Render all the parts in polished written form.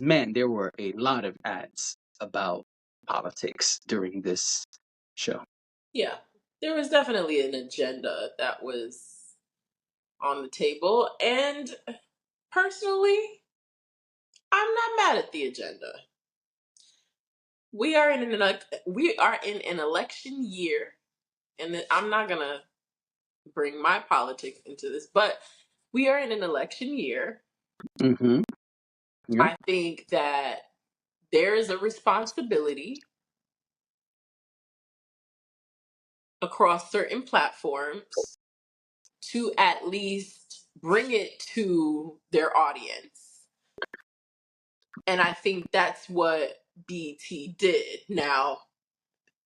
man, there were a lot of ads about politics during this show. Yeah, there was definitely an agenda that was on the table, and personally, I'm not mad at the agenda. We are in an election year, and I'm not gonna bring my politics into this, but we are in an election year. Mm-hmm. Yeah. I think that there is a responsibility across certain platforms to at least bring it to their audience. And I think that's what BT did. Now,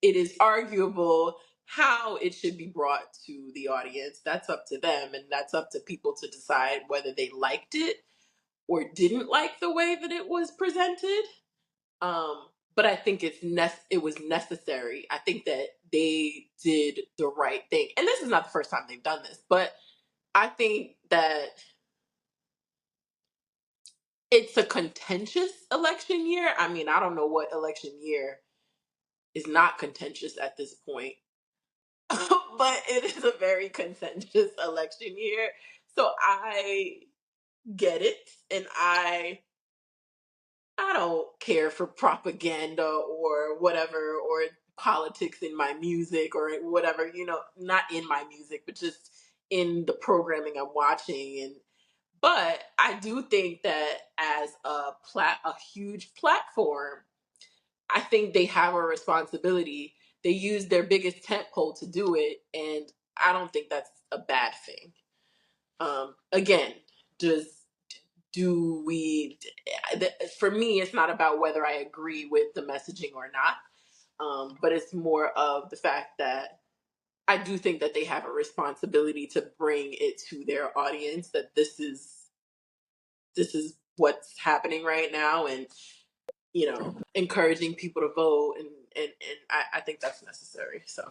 it is arguable how it should be brought to the audience. That's up to them, and that's up to people to decide whether they liked it or didn't like the way that it was presented. But I think it was necessary. I think that they did the right thing. And this is not the first time they've done this, but I think that it's a contentious election year. I mean, I don't know what election year is not contentious at this point, but it is a very contentious election year. So I get it, and I don't care for propaganda or whatever, or politics in my music or whatever, not in my music, but just in the programming I'm watching. But I do think that as a huge platform, I think they have a responsibility. They use their biggest tentpole to do it, and I don't think that's a bad thing. Again, does do we for me it's not about whether I agree with the messaging or not, but it's more of the fact that I do think that they have a responsibility to bring it to their audience that this is what's happening right now, and encouraging people to vote, and I think that's necessary. So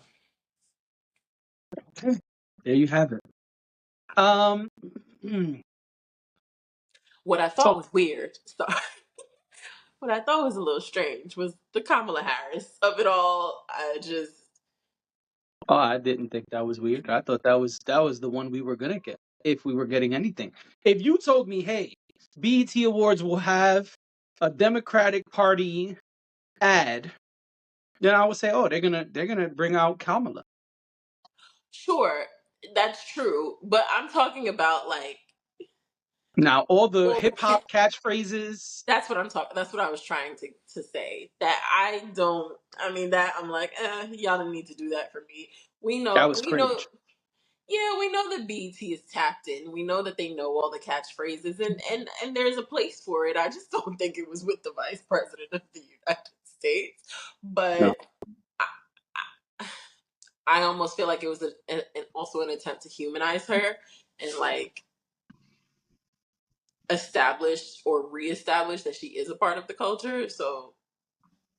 Okay. There you have it. Um. what I thought So, was weird, what I thought was a little strange was the Kamala Harris of it all. oh, I didn't think that was weird. I thought that was the one we were gonna get if we were getting anything. If you told me, hey, BET Awards will have a Democratic Party ad, then I would say, oh, they're gonna bring out Kamala. Sure, that's true, but I'm talking about like Now all the all the hip hop catchphrases, that's what I'm talking. That's what I was trying to say. That I don't. I mean, that I'm like, y'all don't need to do that for me. We that know. was We know. cringe. Yeah, we know that BT is tapped in. We know that they know all the catchphrases, and there's a place for it. I just don't think it was with the Vice President of the United States, No. but I almost feel like it was also an attempt to humanize her and like establish or reestablish that she is a part of the culture. So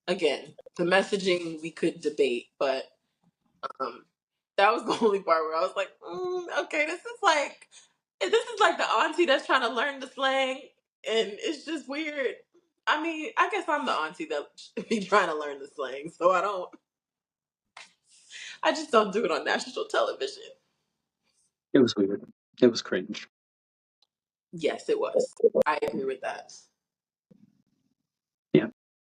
again, the messaging we could debate, but um, that was the only part where I was like, okay, this is like the auntie that's trying to learn the slang, and it's just weird. I mean, I guess I'm the auntie that should be trying to learn the slang, so I just don't do it on national television. It was weird. It was cringe. Yes, it was. I agree with that.